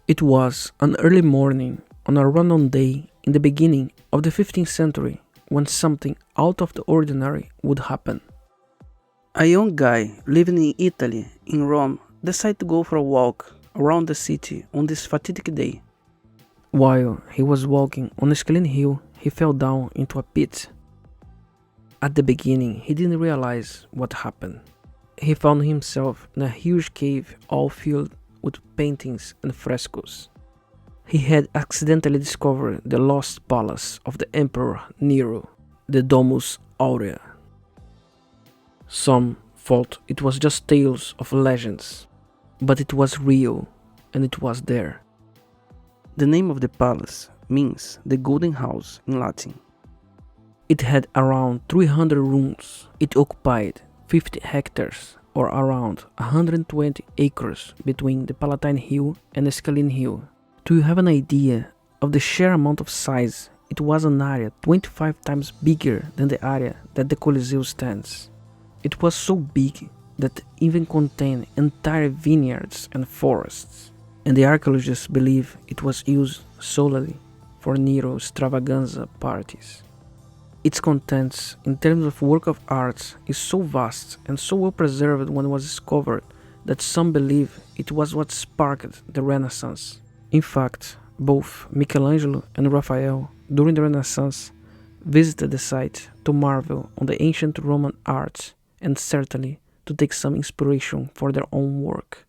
It was an early morning on a random day in the beginning of the 15th century when something out of the ordinary would happen. A young guy living in Italy, in Rome, decided to go for a walk around the city on this fatidic day. While he was walking on a scaling hill, he fell down into a pit. At the beginning, he didn't realize what happened. He found himself in a huge cave all filled with paintings and frescoes. He had accidentally discovered the lost palace of the Emperor Nero, the Domus Aurea. Some thought it was just tales of legends, but it was real and it was there. The name of the palace means the Golden House in Latin. It had around 300 rooms. It occupied 50 hectares or around 120 acres between the Palatine Hill and the Scalene Hill. To have an idea of the sheer amount of size, it was an area 25 times bigger than the area that the Coliseo stands. It was so big that it even contained entire vineyards and forests, and the archaeologists believe it was used solely for Nero extravaganza parties. Its contents, in terms of work of art, is so vast and so well preserved when it was discovered that some believe it was what sparked the Renaissance. In fact, both Michelangelo and Raphael, during the Renaissance, visited the site to marvel on the ancient Roman art and certainly to take some inspiration for their own work.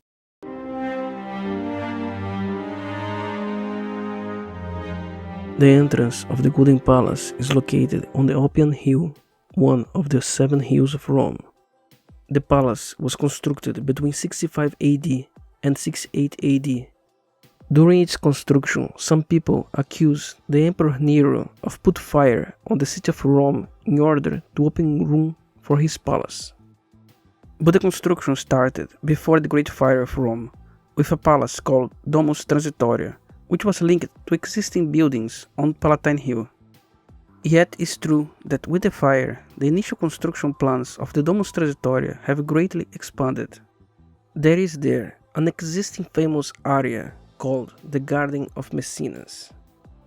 The entrance of the Golden Palace is located on the Oppian Hill, one of the 7 hills of Rome. The palace was constructed between 65 AD and 68 AD. During its construction, some people accused the Emperor Nero of putting fire on the city of Rome in order to open room for his palace. But the construction started before the Great Fire of Rome, with a palace called Domus Aurea, which was linked to existing buildings on Palatine Hill. Yet it's true that with the fire, the initial construction plans of the Domus Aurea have greatly expanded. There is there an existing famous area called the Garden of Messines.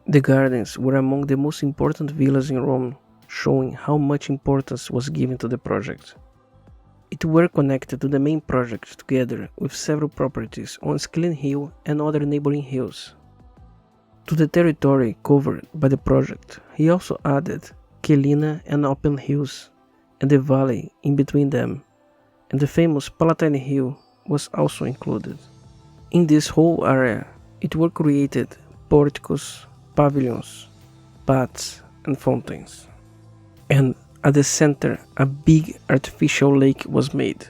The gardens were among the most important villas in Rome, showing how much importance was given to the project. It were connected to the main project together with several properties on Scalene Hill and other neighboring hills. To the territory covered by the project, he also added Chelina and Open Hills and the valley in between them, and the famous Palatine Hill was also included. In this whole area, it were created porticos, pavilions, baths and fountains. And at the center, a big artificial lake was made.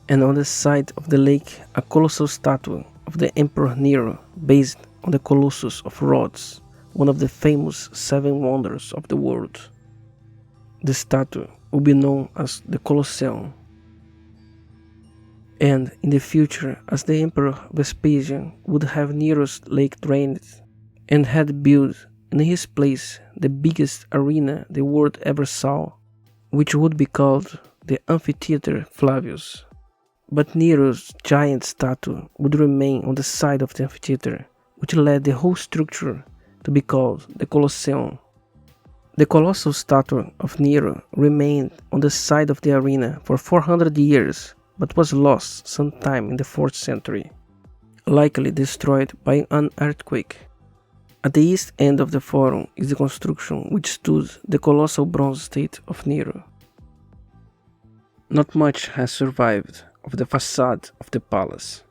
And on the side of the lake, a colossal statue of the Emperor Nero, based on the Colossus of Rhodes, one of the famous 7 wonders of the world. The statue will be known as the Colosseum. And in the future, as the Emperor Vespasian would have Nero's lake drained and had built in his place the biggest arena the world ever saw, which would be called the Amphitheater Flavius. But Nero's giant statue would remain on the side of the amphitheater, which led the whole structure to be called the Colosseum. The colossal statue of Nero remained on the side of the arena for 400 years, but was lost sometime in the 4th century, likely destroyed by an earthquake. At the east end of the forum is the construction which stood the colossal bronze statue of Nero. Not much has survived of the facade of the palace.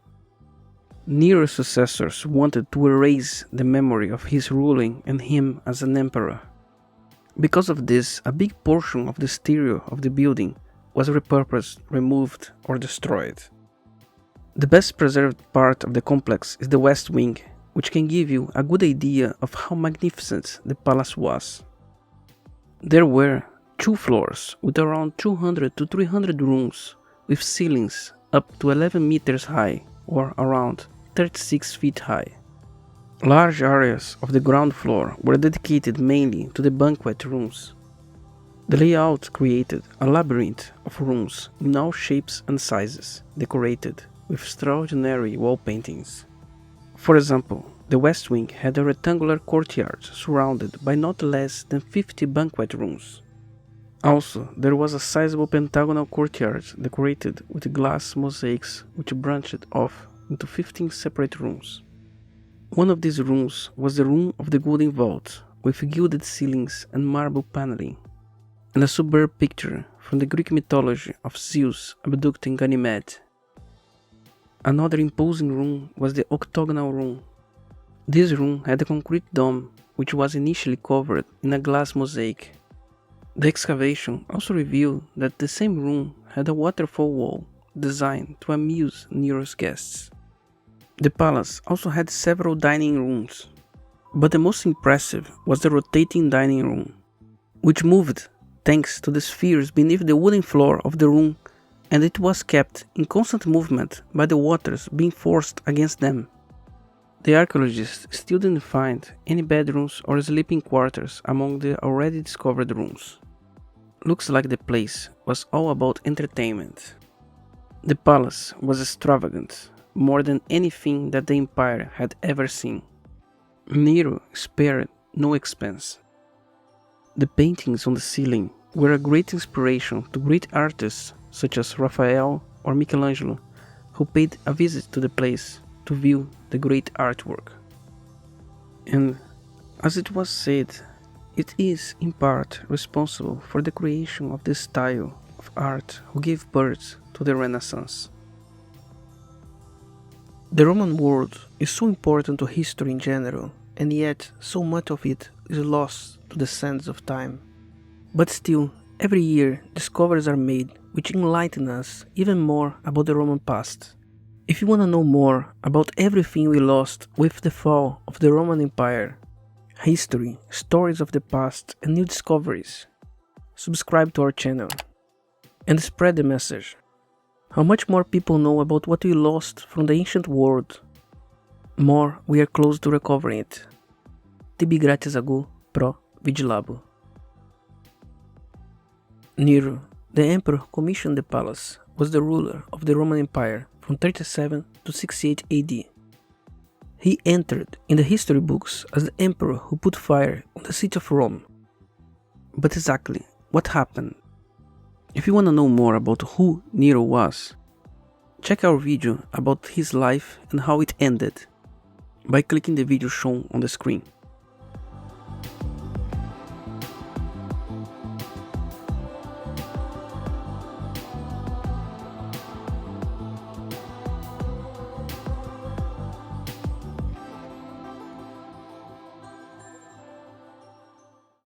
Nero's successors wanted to erase the memory of his ruling and him as an emperor. Because of this, a big portion of the exterior of the building was repurposed, removed, or destroyed. The best preserved part of the complex is the west wing, which can give you a good idea of how magnificent the palace was. There were 2 floors with around 200 to 300 rooms, with ceilings up to 11 meters high or around 36 feet high. Large areas of the ground floor were dedicated mainly to the banquet rooms. The layout created a labyrinth of rooms in all shapes and sizes, decorated with extraordinary wall paintings. For example, the west wing had a rectangular courtyard surrounded by not less than 50 banquet rooms. Also, there was a sizable pentagonal courtyard decorated with glass mosaics which branched off into 15 separate rooms. One of these rooms was the room of the Golden Vault, with gilded ceilings and marble paneling, and a superb picture from the Greek mythology of Zeus abducting Ganymede. Another imposing room was the octagonal room. This room had a concrete dome which was initially covered in a glass mosaic. The excavation also revealed that the same room had a waterfall wall designed to amuse Nero's guests. The palace also had several dining rooms, but the most impressive was the rotating dining room, which moved thanks to the spheres beneath the wooden floor of the room, and it was kept in constant movement by the waters being forced against them. The archaeologists still didn't find any bedrooms or sleeping quarters among the already discovered rooms. Looks like the place was all about entertainment. The palace was extravagant, more than anything that the empire had ever seen. Nero spared no expense. The paintings on the ceiling were a great inspiration to great artists such as Raphael or Michelangelo, who paid a visit to the place to view the great artwork. And as it was said, it is in part responsible for the creation of this style of art who gave birth to the Renaissance. The Roman world is so important to history in general, and yet so much of it is lost to the sands of time. But still, every year discoveries are made which enlighten us even more about the Roman past. If you want to know more about everything we lost with the fall of the Roman Empire, history, stories of the past, and new discoveries, subscribe to our channel and spread the message. How much more people know about what we lost from the ancient world, more we are close to recovering it. Tibi Gratias ago pro vigilabo. Nero, the emperor who commissioned the palace, was the ruler of the Roman Empire from 37 to 68 AD. He entered in the history books as the emperor who put fire on the city of Rome. But exactly what happened? If you want to know more about who Nero was, check our video about his life and how it ended by clicking the video shown on the screen.